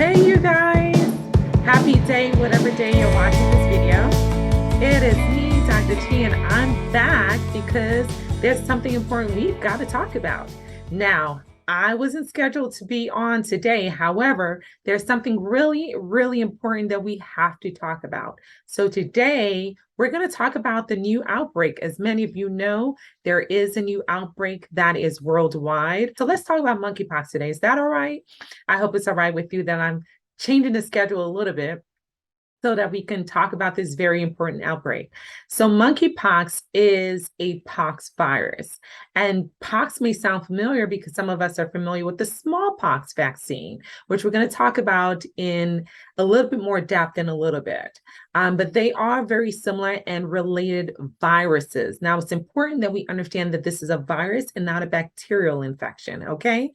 Hey, you guys. Happy day, whatever day you're watching this video. It is me, Dr. T, and I'm back because there's something important we've got to talk about. Now, I wasn't scheduled to be on today. However, there's something really, really important that we have to talk about. So today, we're going to talk about the new outbreak. As many of you know, there is a new outbreak that is worldwide. So let's talk about monkeypox today. Is that all right? I hope it's all right with you that I'm changing the schedule a little bit so that we can talk about this very important outbreak. So monkeypox is a pox virus, and pox may sound familiar because some of us are familiar with the smallpox vaccine, which we're going to talk about in a little bit more depth in a little bit. But they are very similar and related viruses. Now, it's important that we understand that this is a virus and not a bacterial infection, okay?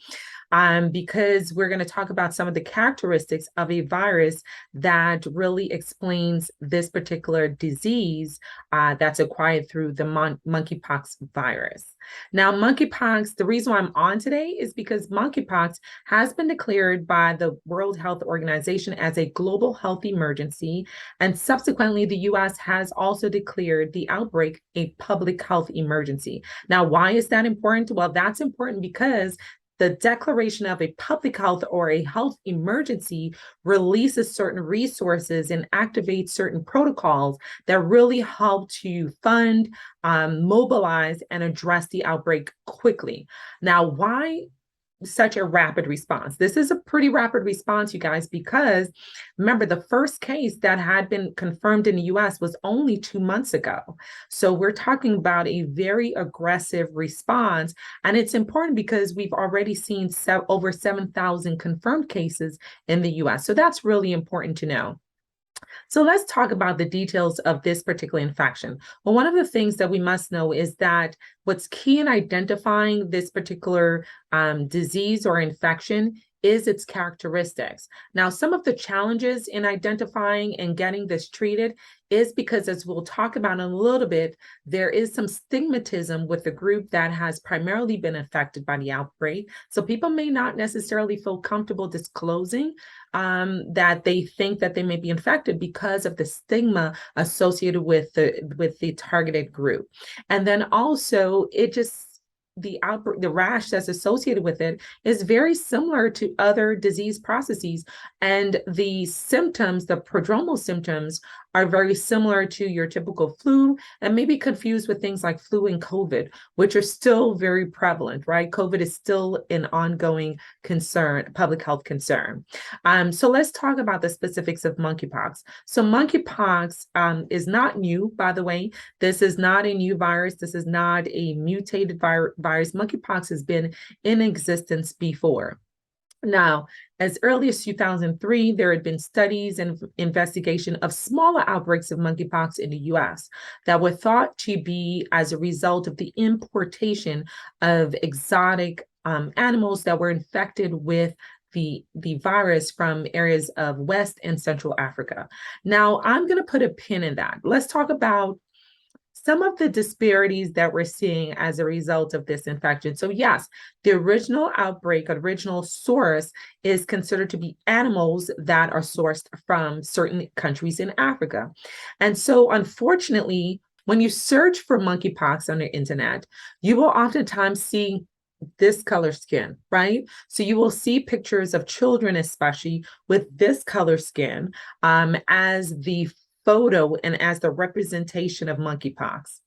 Because we're going to talk about some of the characteristics of a virus that really explains this particular disease that's acquired through the monkeypox virus. Now, monkeypox, the reason why I'm on today is because monkeypox has been declared by the World Health Organization as a global health emergency, and subsequently the US has also declared the outbreak a public health emergency. Now, why is that important? Well, that's important because the declaration of a public health or a health emergency releases certain resources and activates certain protocols that really help to fund, mobilize, and address the outbreak quickly. Now, why such a rapid response? This is a pretty rapid response, you guys, because remember, the first case that had been confirmed in the US was only 2 months ago. So we're talking about a very aggressive response. And it's important because we've already seen over 7,000 confirmed cases in the US. So that's really important to know. So let's talk about the details of this particular infection. Well, one of the things that we must know is that what's key in identifying this particular disease or infection is its characteristics. Now, some of the challenges in identifying and getting this treated is because, as we'll talk about in a little bit, there is some stigmatism with the group that has primarily been affected by the outbreak. So people may not necessarily feel comfortable disclosing that they think that they may be infected because of the stigma associated with the targeted group. And then also the outbreak, the rash that's associated with it is very similar to other disease processes. And the symptoms, the prodromal symptoms, are very similar to your typical flu and maybe confused with things like flu and COVID, which are still very prevalent, right? COVID is still an ongoing concern, public health concern. So let's talk about the specifics of monkeypox. So monkeypox is not new, by the way. This is not a new virus. This is not a mutated virus. Monkeypox has been in existence before. Now, as early as 2003, there had been studies and investigation of smaller outbreaks of monkeypox in the US that were thought to be as a result of the importation of exotic animals that were infected with the virus from areas of West and Central Africa. Now, I'm going to put a pin in that. Let's talk about some of the disparities that we're seeing as a result of this infection. So yes, the original outbreak, original source is considered to be animals that are sourced from certain countries in Africa. And so unfortunately, when you search for monkeypox on the internet, you will oftentimes see this color skin, right? So you will see pictures of children, especially with this color skin, as the photo and as the representation of monkeypox.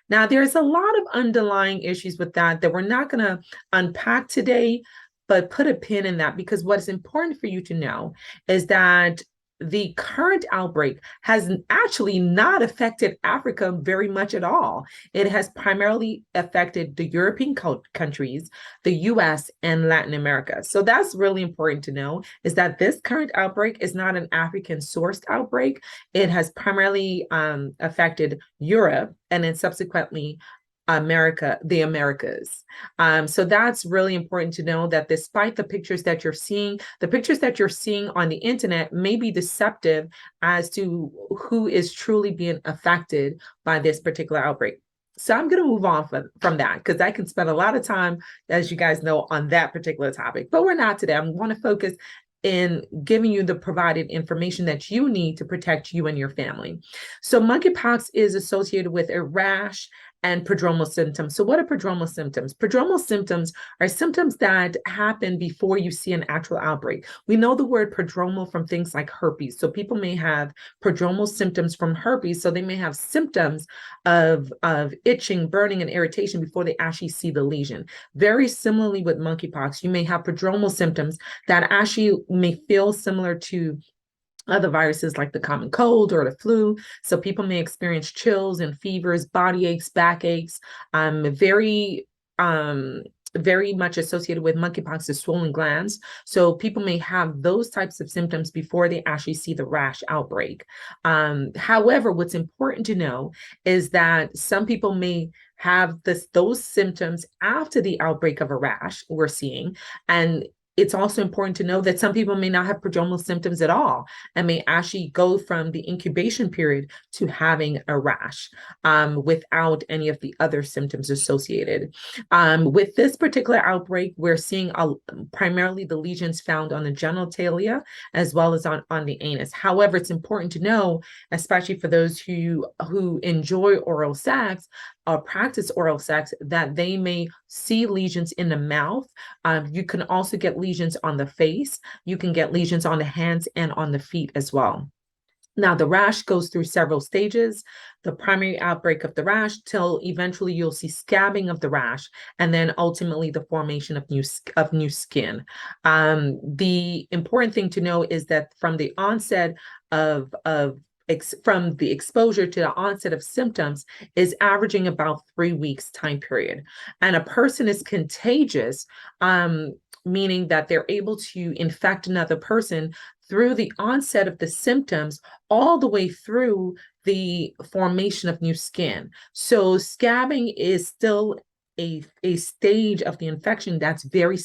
Now, there's a lot of underlying issues with that we're not going to unpack today, but put a pin in that, because what is important for you to know is that the current outbreak has actually not affected Africa very much at all. It has primarily affected the European countries, the US, and Latin America. So that's really important to know, is that this current outbreak is not an African-sourced outbreak. It has primarily affected Europe and then subsequently the Americas. So that's really important to know, that despite the pictures that you're seeing on the internet may be deceptive as to who is truly being affected by this particular outbreak. So I'm going to move on from that, because I can spend a lot of time, as you guys know, on that particular topic, but we're not today. I want to focus in giving you the provided information that you need to protect you and your family. So monkeypox is associated with a rash and prodromal symptoms. So what are prodromal symptoms? Prodromal symptoms are symptoms that happen before you see an actual outbreak. We know the word prodromal from things like herpes. So people may have prodromal symptoms from herpes. So they may have symptoms of itching, burning, and irritation before they actually see the lesion. Very similarly with monkeypox, you may have prodromal symptoms that actually may feel similar to other viruses like the common cold or the flu. So people may experience chills and fevers, body aches, backaches, very much associated with monkeypox is swollen glands. So people may have those types of symptoms before they actually see the rash outbreak. However, what's important to know is that some people may have those symptoms after the outbreak of a rash we're seeing, and it's also important to know that some people may not have prodromal symptoms at all and may actually go from the incubation period to having a rash without any of the other symptoms associated. With this particular outbreak, we're seeing primarily the lesions found on the genitalia as well as on the anus. However, it's important to know, especially for those who enjoy oral sex or practice oral sex, that they may see lesions in the mouth. You can also get lesions on the face. You can get lesions on the hands and on the feet as well. Now, the rash goes through several stages, the primary outbreak of the rash till eventually you'll see scabbing of the rash, and then ultimately the formation of new skin. The important thing to know is that from the onset from the exposure to the onset of symptoms is averaging about 3 weeks time period. And a person is contagious, meaning that they're able to infect another person through the onset of the symptoms all the way through the formation of new skin. So scabbing is still a stage of the infection that's very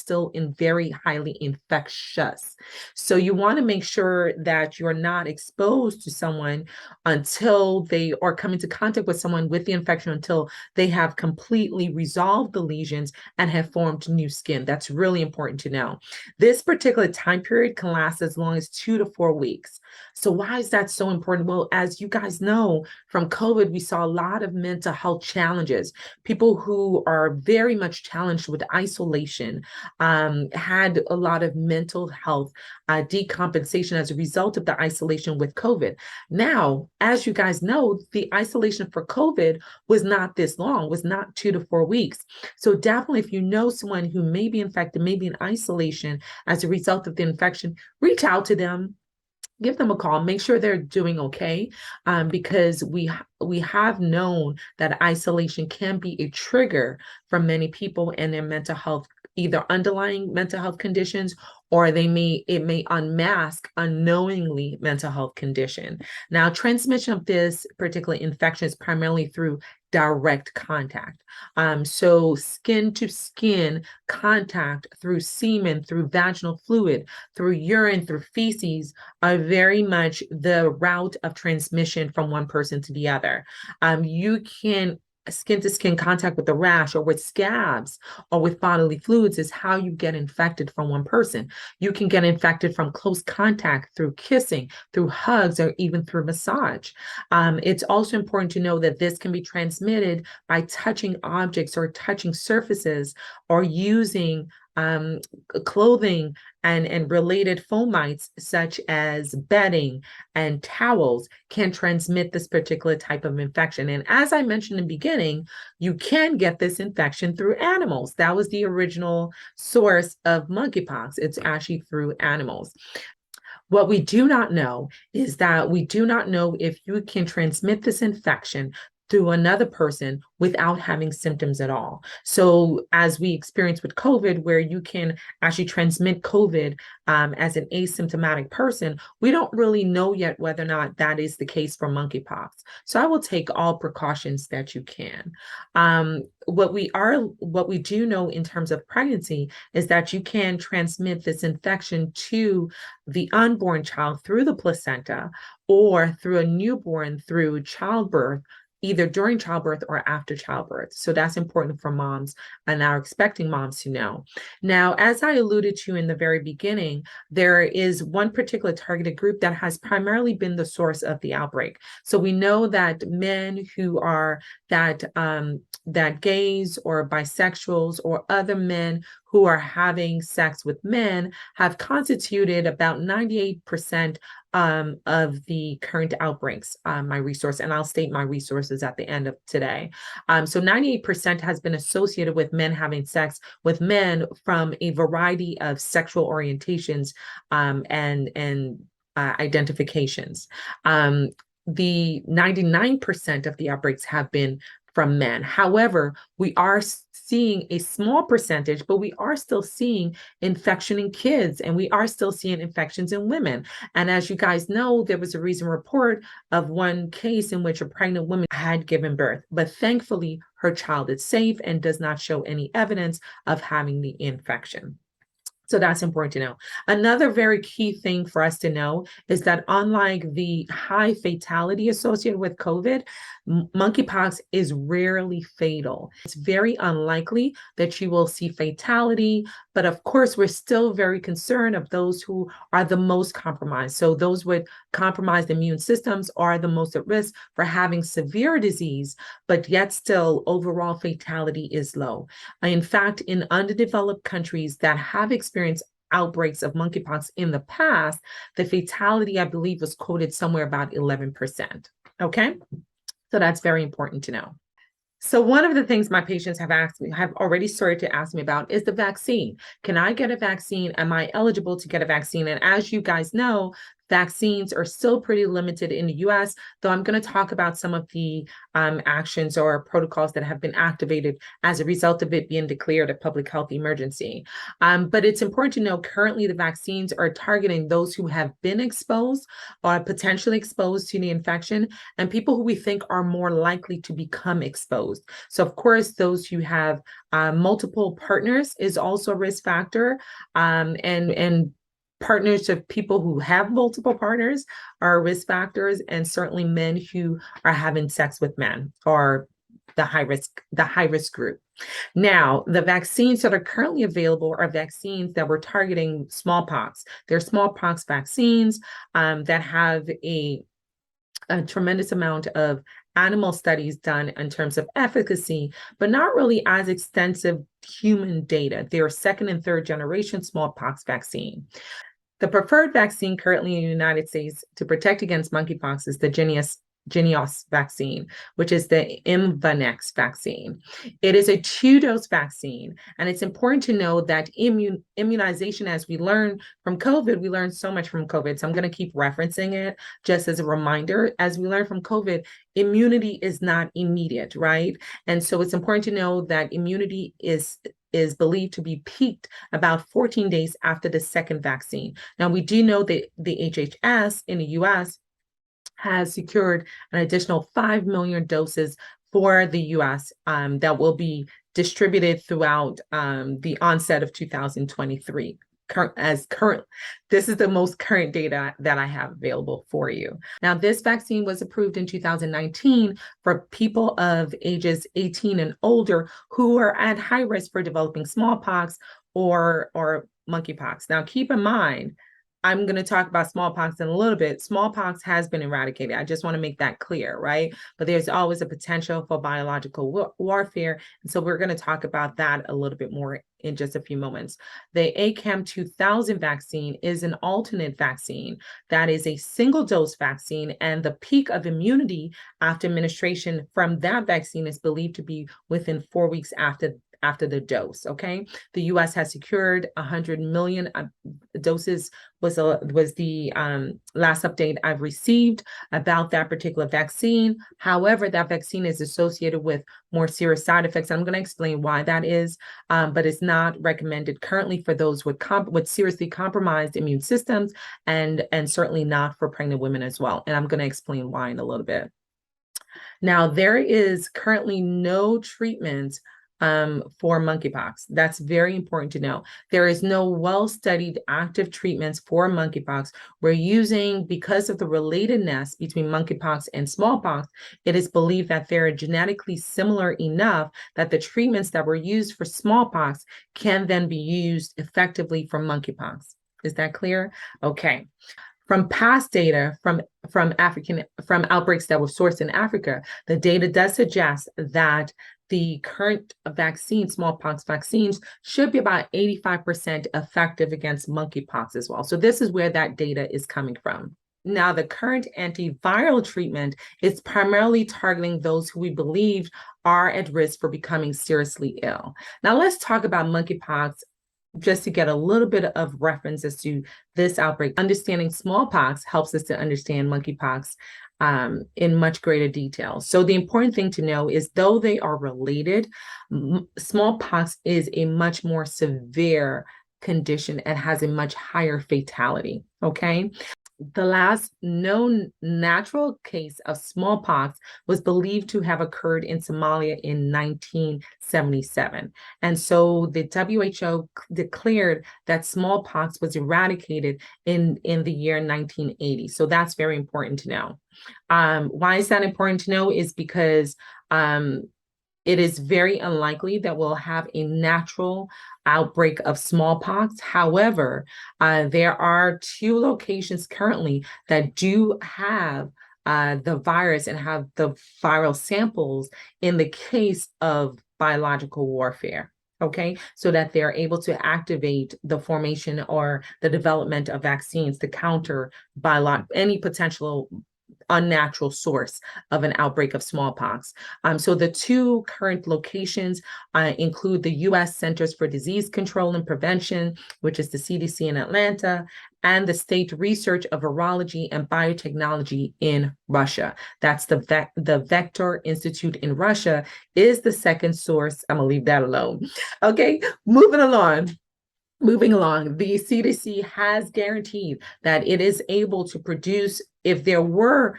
highly infectious. So you want to make sure that you're not exposed to someone until they are come into contact with someone with the infection until they have completely resolved the lesions and have formed new skin. That's really important to know. This particular time period can last as long as 2 to 4 weeks. So why is that so important? Well, as you guys know, from COVID, we saw a lot of mental health challenges. People who are very much challenged with isolation, had a lot of mental health decompensation as a result of the isolation with COVID. Now, as you guys know, the isolation for COVID was not this long, was not 2 to 4 weeks. So definitely, if you know someone who may be infected, may be in isolation as a result of the infection, reach out to them. Give them a call, make sure they're doing okay, because we have known that isolation can be a trigger for many people and their mental health, either underlying mental health conditions, or it may unmask unknowingly mental health condition. Now, transmission of this particular infection is primarily through direct contact. So skin to skin contact through semen, through vaginal fluid, through urine, through feces are very much the route of transmission from one person to the other. You can skin to skin contact with the rash or with scabs or with bodily fluids is how you get infected from one person. You can get infected from close contact through kissing, through hugs, or even through massage. It's also important to know that this can be transmitted by touching objects or touching surfaces or using clothing and related fomites such as bedding and towels can transmit this particular type of infection. And as I mentioned in the beginning, you can get this infection through animals. That was the original source of monkeypox. It's actually through animals. What we do not know is that we do not know if you can transmit this infection through another person without having symptoms at all. So as we experience with COVID, where you can actually transmit COVID as an asymptomatic person, we don't really know yet whether or not that is the case for monkeypox. So I will take all precautions that you can. What we do know in terms of pregnancy is that you can transmit this infection to the unborn child through the placenta or through a newborn through childbirth either during childbirth or after childbirth. So that's important for moms and our expecting moms to know. Now, as I alluded to in the very beginning, there is one particular targeted group that has primarily been the source of the outbreak. So we know that men who are that gays or bisexuals or other men who are having sex with men have constituted about 98% of the current outbreaks, my resource, and I'll state my resources at the end of today. So 98% has been associated with men having sex with men from a variety of sexual orientations and identifications. The 99% of the outbreaks have been from men. However, we are seeing a small percentage, but we are still seeing infection in kids, and we are still seeing infections in women. And as you guys know, there was a recent report of one case in which a pregnant woman had given birth, but thankfully her child is safe and does not show any evidence of having the infection. So that's important to know. Another very key thing for us to know is that unlike the high fatality associated with COVID, monkeypox is rarely fatal. It's very unlikely that you will see fatality, but of course, we're still very concerned of those who are the most compromised. So those with compromised immune systems are the most at risk for having severe disease, but yet still overall fatality is low. In fact, in underdeveloped countries that have experienced outbreaks of monkeypox in the past, the fatality, I believe, was quoted somewhere about 11%. Okay, so that's very important to know. So one of the things my patients have already started to ask me about is the vaccine. Can I get a vaccine? Am I eligible to get a vaccine? And as you guys know, vaccines are still pretty limited in the US, though I'm going to talk about some of the actions or protocols that have been activated as a result of it being declared a public health emergency. But it's important to know currently the vaccines are targeting those who have been exposed or potentially exposed to the infection and people who we think are more likely to become exposed. So of course, those who have multiple partners is also a risk factor, and partners of people who have multiple partners are risk factors, and certainly men who are having sex with men are the high risk group. Now, the vaccines that are currently available are vaccines that we're targeting smallpox. They're smallpox vaccines that have a tremendous amount of animal studies done in terms of efficacy, but not really as extensive human data. They're second and third generation smallpox vaccine. The preferred vaccine currently in the United States to protect against monkeypox is the JYNNEOS vaccine, which is the IVIG vaccine. It is a 2-dose vaccine, and it's important to know that immunization, as we learn from COVID, we learned so much from COVID, so I'm going to keep referencing it just as a reminder. As we learn from COVID, immunity is not immediate, right? And so it's important to know that immunity is believed to be peaked about 14 days after the second vaccine. Now, we do know that the HHS in the US has secured an additional 5 million doses for the US that will be distributed throughout the onset of 2023. This is the most current data that I have available for you. Now, this vaccine was approved in 2019 for people of ages 18 and older who are at high risk for developing smallpox or monkeypox. Now, keep in mind, I'm going to talk about smallpox in a little bit. Smallpox has been eradicated. I just want to make that clear, right? But there's always a potential for biological warfare. And so we're going to talk about that a little bit more in just a few moments. The Acam2000 vaccine is an alternate vaccine that is a single dose vaccine, and the peak of immunity after administration from that vaccine is believed to be within 4 weeks after the dose. Okay, the US has secured 100 million doses was the last update I've received about that particular vaccine. However, that vaccine is associated with more serious side effects. I'm going to explain why that is, but it's not recommended currently for those with seriously compromised immune systems, and certainly not for pregnant women as well. And I'm going to explain why in a little bit. Now, there is currently no treatment for monkeypox. That's very important to know. There is no well-studied active treatments for monkeypox. We're using, because of the relatedness between monkeypox and smallpox, it is believed that they're genetically similar enough that the treatments that were used for smallpox can then be used effectively for monkeypox. Is that clear? Okay. From past data from outbreaks that were sourced in Africa, the data does suggest that the current vaccine, smallpox vaccines, should be about 85% effective against monkeypox as well. So this is where that data is coming from. Now, the current antiviral treatment is primarily targeting those who we believe are at risk for becoming seriously ill. Now, let's talk about monkeypox just to get a little bit of reference as to this outbreak. Understanding smallpox helps us to understand monkeypox in much greater detail. So the important thing to know is, though they are related, smallpox is a much more severe condition and has a much higher fatality, okay? The last known natural case of smallpox was believed to have occurred in Somalia in 1977. And so the WHO declared that smallpox was eradicated in the year 1980. So that's very important to know. Why is that important to know? Is because it is very unlikely that we'll have a natural outbreak of smallpox. However, there are 2 locations currently that do have the virus and have the viral samples in the case of biological warfare. Okay, so that they're able to activate the formation or the development of vaccines to counter any potential unnatural source of an outbreak of smallpox. So the 2 current locations include the U.S. Centers for Disease Control and Prevention, which is the CDC in Atlanta, and the State Research of Virology and Biotechnology in Russia. That's the Vector Institute in Russia is the second source. I'm gonna leave that alone. Okay, moving along, the CDC has guaranteed that it is able to produce, if there were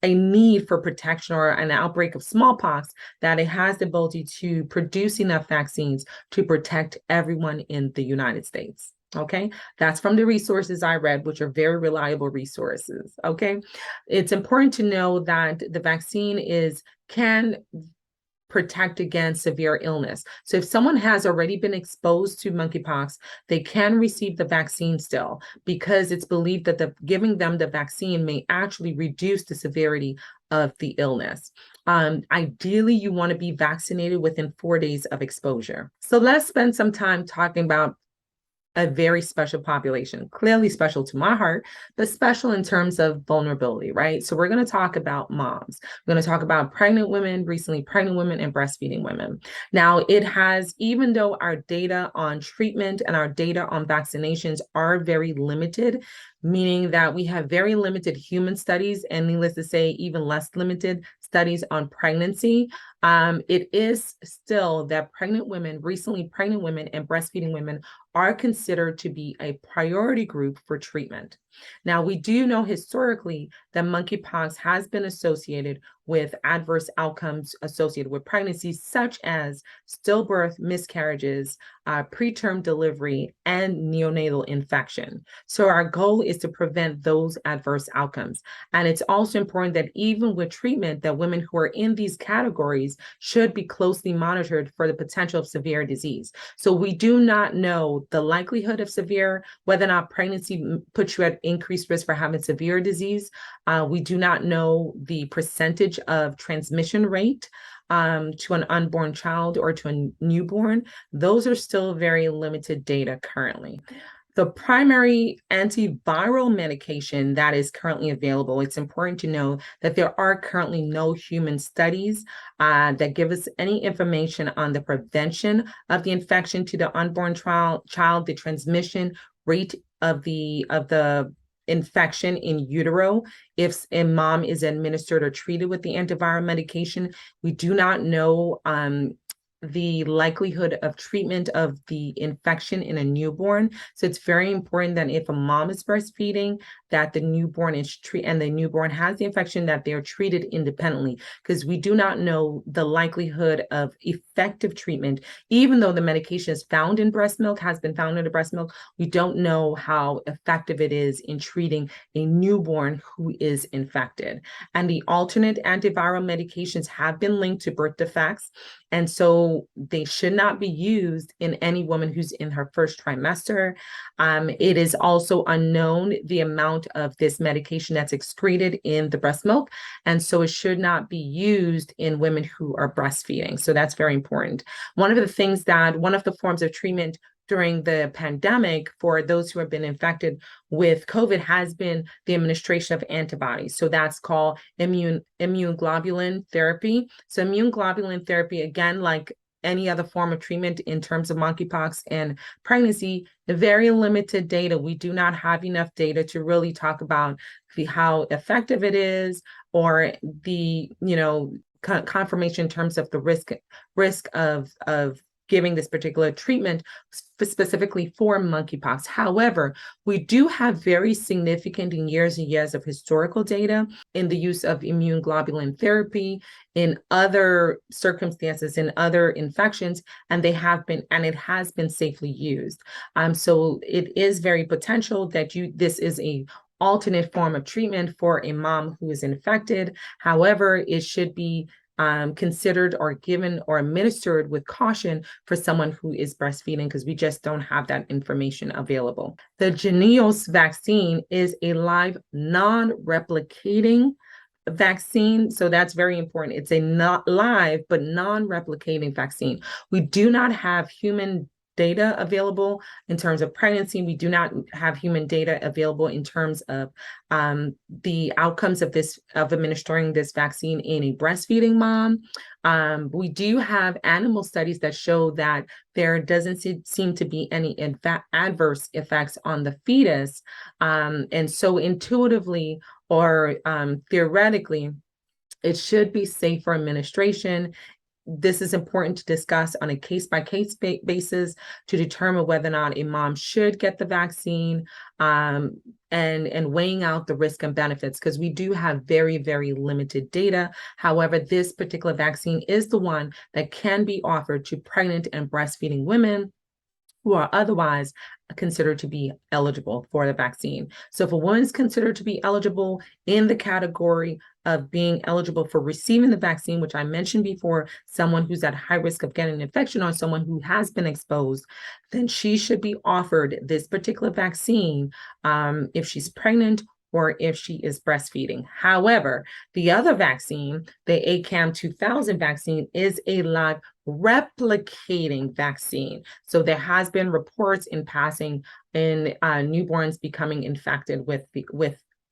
a need for protection or an outbreak of smallpox, that it has the ability to produce enough vaccines to protect everyone in the United States. Okay, that's from the resources I read, which are very reliable resources. Okay, it's important to know that the vaccine can protect against severe illness. So if someone has already been exposed to monkeypox, they can receive the vaccine still, because it's believed that giving them the vaccine may actually reduce the severity of the illness. Ideally, you want to be vaccinated within 4 days of exposure. So let's spend some time talking about a very special population, clearly special to my heart, but special in terms of vulnerability, right? So we're going to talk about moms. We're going to talk about pregnant women, recently pregnant women, and breastfeeding women. Now, even though our data on treatment and our data on vaccinations are very limited, meaning that we have very limited human studies, and needless to say, even less limited studies on pregnancy, it is still that recently pregnant women and breastfeeding women are considered to be a priority group for treatment. Now, we do know historically that monkeypox has been associated with adverse outcomes associated with pregnancies, such as stillbirth, miscarriages, preterm delivery, and neonatal infection. So our goal is to prevent those adverse outcomes. And it's also important that even with treatment, that women who are in these categories should be closely monitored for the potential of severe disease. So we do not know the likelihood of whether or not pregnancy puts you at increased risk for having severe disease. We do not know the percentage of transmission rate to an unborn child or to a newborn. Those are still very limited data currently. The primary antiviral medication that is currently available, it's important to know that there are currently no human studies that give us any information on the prevention of the infection to the unborn child, the transmission rate of the infection in utero if a mom is administered or treated with the antiviral medication. We do not know the likelihood of treatment of the infection in a newborn. So it's very important that if a mom is breastfeeding, that the newborn is and the newborn has the infection, that they're treated independently, because we do not know the likelihood of effective treatment. Even though the medication is found in breast milk, has been found in the breast milk, we don't know how effective it is in treating a newborn who is infected. And the alternate antiviral medications have been linked to birth defects. And so they should not be used in any woman who's in her first trimester. It is also unknown the amount of this medication that's excreted in the breast milk. And so it should not be used in women who are breastfeeding. So that's very important. One of the forms of treatment during the pandemic for those who have been infected with COVID has been the administration of antibodies. So that's called immune globulin therapy. So immune globulin therapy, again, like any other form of treatment in terms of monkeypox and pregnancy, very limited data. We do not have enough data to really talk about how effective it is, or the, confirmation in terms of the risk of giving this particular treatment specifically for monkeypox. However, we do have very significant years and years of historical data in the use of immune globulin therapy in other circumstances, in other infections, and it has been safely used. So it is very potential that this is a alternate form of treatment for a mom who is infected. However, it should be considered or given or administered with caution for someone who is breastfeeding, because we just don't have that information available. The JYNNEOS vaccine is a live, non-replicating vaccine. So that's very important. It's a not live, but non-replicating vaccine. We do not have human data available in terms of pregnancy. We do not have human data available in terms of the outcomes of administering this vaccine in a breastfeeding mom. We do have animal studies that show that there doesn't seem to be any adverse effects on the fetus. And so intuitively or theoretically, it should be safe for administration. This is important to discuss on a case-by-case basis to determine whether or not a mom should get the vaccine, and weighing out the risk and benefits, because we do have very, very limited data. However, this particular vaccine is the one that can be offered to pregnant and breastfeeding women who are otherwise considered to be eligible for the vaccine. So if a woman is considered to be eligible in the category of being eligible for receiving the vaccine, which I mentioned before, someone who's at high risk of getting an infection or someone who has been exposed, then she should be offered this particular vaccine if she's pregnant or if she is breastfeeding. However, the other vaccine, the Acam2000 vaccine, is a live replicating vaccine. So there has been reports in passing in newborns becoming infected with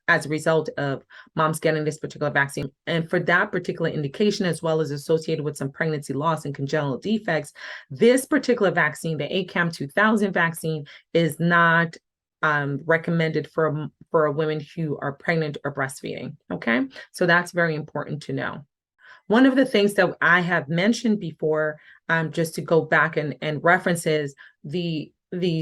as a result of moms getting this particular vaccine. And for that particular indication, as well as associated with some pregnancy loss and congenital defects, this particular vaccine, the Acam2000 vaccine, is not recommended for women who are pregnant or breastfeeding. Okay, so that's very important to know. One of the things that I have mentioned before, just to go back and reference, is the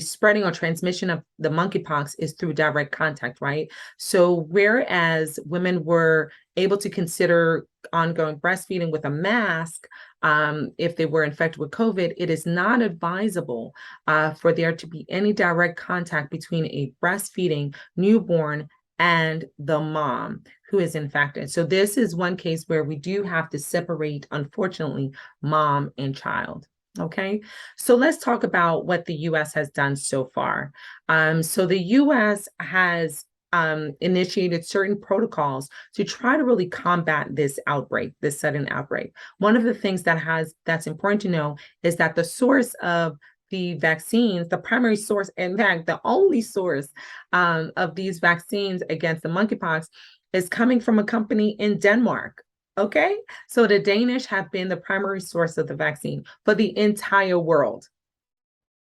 spreading or transmission of the monkeypox is through direct contact, right? So whereas women were able to consider ongoing breastfeeding with a mask if they were infected with COVID, it is not advisable for there to be any direct contact between a breastfeeding newborn and the mom who is infected. So this is one case where we do have to separate, unfortunately, mom and child. Okay, so let's talk about what the U.S. has done so far. So the U.S. has initiated certain protocols to try to really combat this outbreak, this sudden outbreak. One of the things that's important to know is that the source of the vaccines, the primary source, in fact, the only source of these vaccines against the monkeypox is coming from a company in Denmark. Okay, so the Danish have been the primary source of the vaccine for the entire world.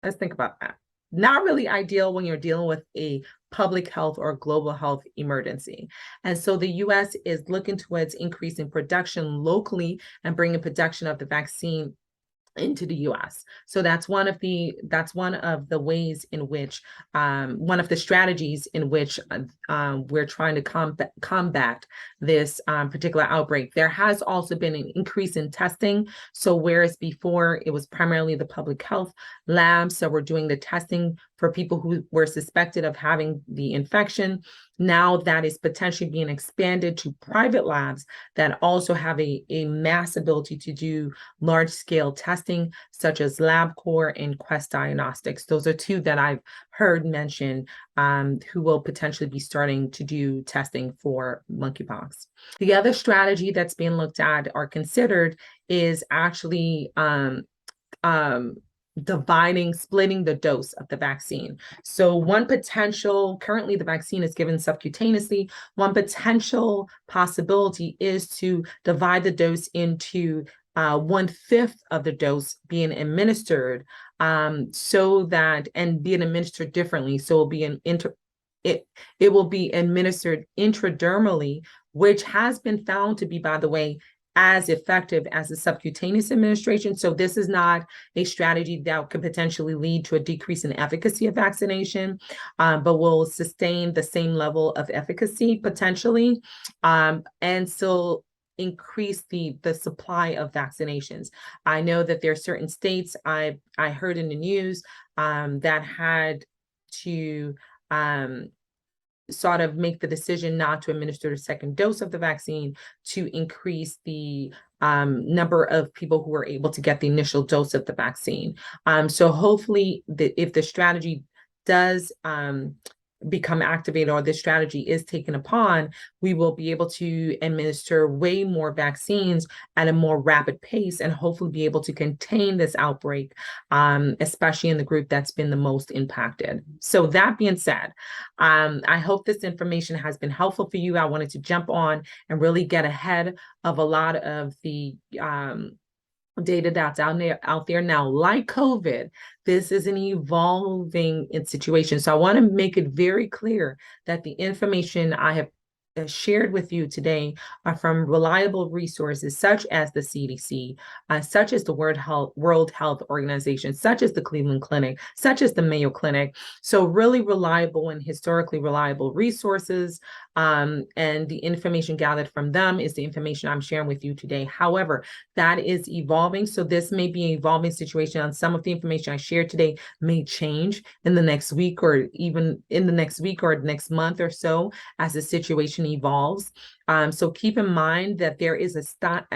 Let's think about that. Not really ideal when you're dealing with a public health or global health emergency. And so the US is looking towards increasing production locally and bringing production of the vaccine into the US. So that's one of the ways in which one of the strategies in which we're trying to combat this particular outbreak. There has also been an increase in testing. So whereas before it was primarily the public health labs, so we're doing the testing for people who were suspected of having the infection. Now that is potentially being expanded to private labs that also have a mass ability to do large-scale testing, such as LabCorp and Quest Diagnostics. Those are two that I've heard mentioned who will potentially be starting to do testing for monkeypox. The other strategy that's being looked at or considered is actually splitting the dose of the vaccine. So one potential, currently the vaccine is given subcutaneously. One potential possibility is to divide the dose into 1/5 of the dose being administered so that, and being administered differently. So it'll be it will be administered intradermally, which has been found to be, by the way, as effective as a subcutaneous administration. So this is not a strategy that could potentially lead to a decrease in efficacy of vaccination, but will sustain the same level of efficacy potentially, and still increase the supply of vaccinations. I know that there are certain states I heard in the news that had to sort of make the decision not to administer the second dose of the vaccine to increase the number of people who are able to get the initial dose of the vaccine. So hopefully, if the strategy does become activated, or this strategy is taken upon, we will be able to administer way more vaccines at a more rapid pace and hopefully be able to contain this outbreak, especially in the group that's been the most impacted. So that being said, I hope this information has been helpful for you. I wanted to jump on and really get ahead of a lot of the data that's out there now. Like COVID, this is an evolving situation. So I want to make it very clear that the information I have shared with you today are from reliable resources such as the CDC, such as the World Health Organization, such as the Cleveland Clinic, such as the Mayo Clinic. So really reliable and historically reliable resources, and the information gathered from them is the information I'm sharing with you today. However, that is evolving. So this may be an evolving situation, and some of the information I shared today may change in the next week, or even in the next week or next month or so as the situation evolves. So keep in mind that there is a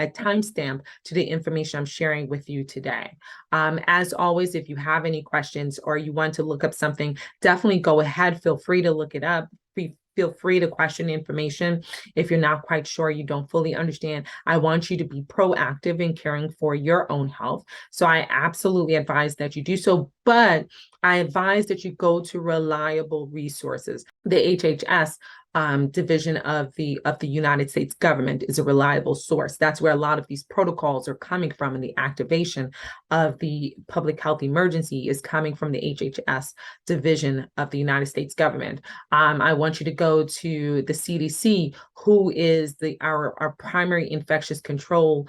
timestamp to the information I'm sharing with you today. As always, if you have any questions or you want to look up something, definitely go ahead. Feel free to look it up. Feel free to question information if you're not quite sure, you don't fully understand. I want you to be proactive in caring for your own health. So I absolutely advise that you do so, but I advise that you go to reliable resources. The HHS division of the United States government is a reliable source. That's where a lot of these protocols are coming from, and the activation of the public health emergency is coming from the HHS division of the United States government. I want you to go to the CDC, who is our primary infectious control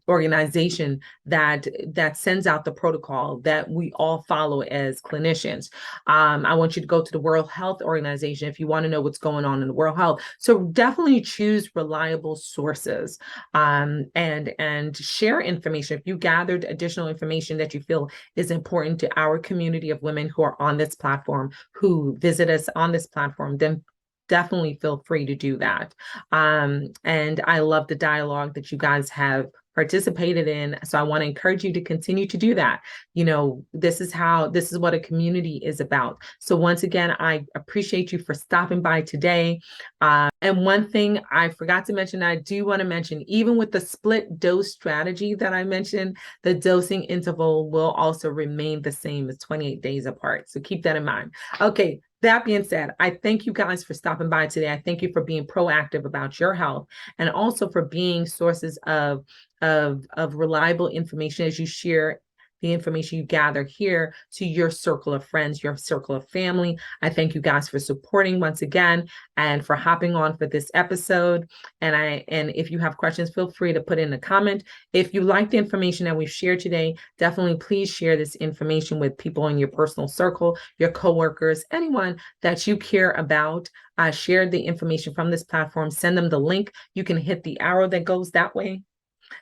organization that sends out the protocol that we all follow as clinicians. I want you to go to the World Health Organization if you want to know what's going on in the world health. So definitely choose reliable sources, and share information. If you gathered additional information that you feel is important to our community of women who are on this platform, who visit us on this platform, then definitely feel free to do that. And I love the dialogue that you guys have participated in. So I want to encourage you to continue to do that. You know, this is what a community is about. So once again, I appreciate you for stopping by today. And one thing I forgot to mention, I do want to mention, even with the split dose strategy that I mentioned, the dosing interval will also remain the same as 28 days apart. So keep that in mind. Okay. That being said, I thank you guys for stopping by today. I thank you for being proactive about your health, and also for being sources of reliable information as you share the information you gather here to your circle of friends, your circle of family. I thank you guys for supporting once again and for hopping on for this episode. And if you have questions, feel free to put in a comment. If you like the information that we've shared today, definitely please share this information with people in your personal circle, your coworkers, anyone that you care about. Share the information from this platform, send them the link. You can hit the arrow that goes that way.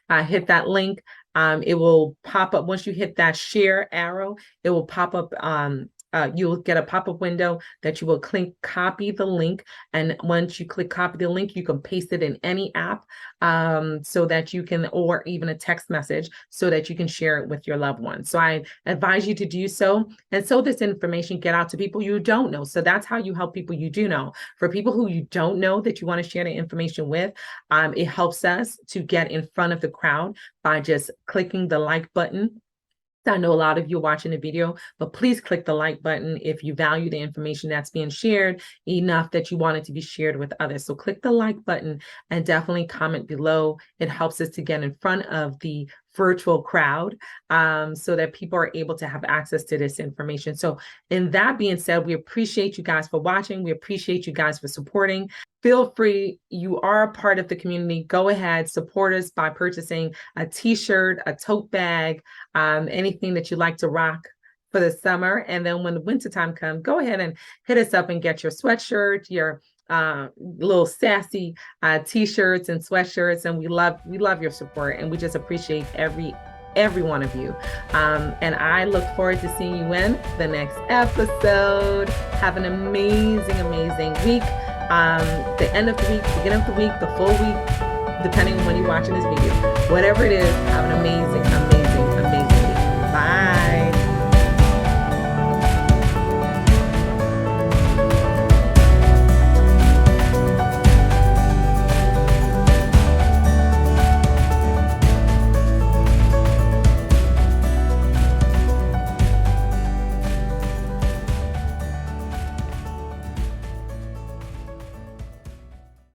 Hit that link. It will pop up. Once you hit that share arrow, it will pop up. You'll get a pop-up window that you will click copy the link. And once you click copy the link, you can paste it in any app so that you can, or even a text message so that you can share it with your loved ones. So I advise you to do so. And so this information get out to people you don't know. So that's how you help people you do know. For people who you don't know that you want to share the information with, it helps us to get in front of the crowd by just clicking the like button. I know a lot of you are watching the video, but please click the like button if you value the information that's being shared enough that you want it to be shared with others. So click the like button and definitely comment below. It helps us to get in front of the virtual crowd so that people are able to have access to this information. So in that being said, we appreciate you guys for watching. We appreciate you guys for supporting. Feel free, you are a part of the community. Go ahead, support us by purchasing a t-shirt, a tote bag, anything that you like to rock for the summer. And then when the wintertime comes, go ahead and hit us up and get your sweatshirt, your little sassy t-shirts and sweatshirts. And we love your support, and we just appreciate every one of you. And I look forward to seeing you in the next episode. Have an amazing week. The end of the week, beginning of the week, the full week, depending on when you're watching this video. Whatever it is, have an amazing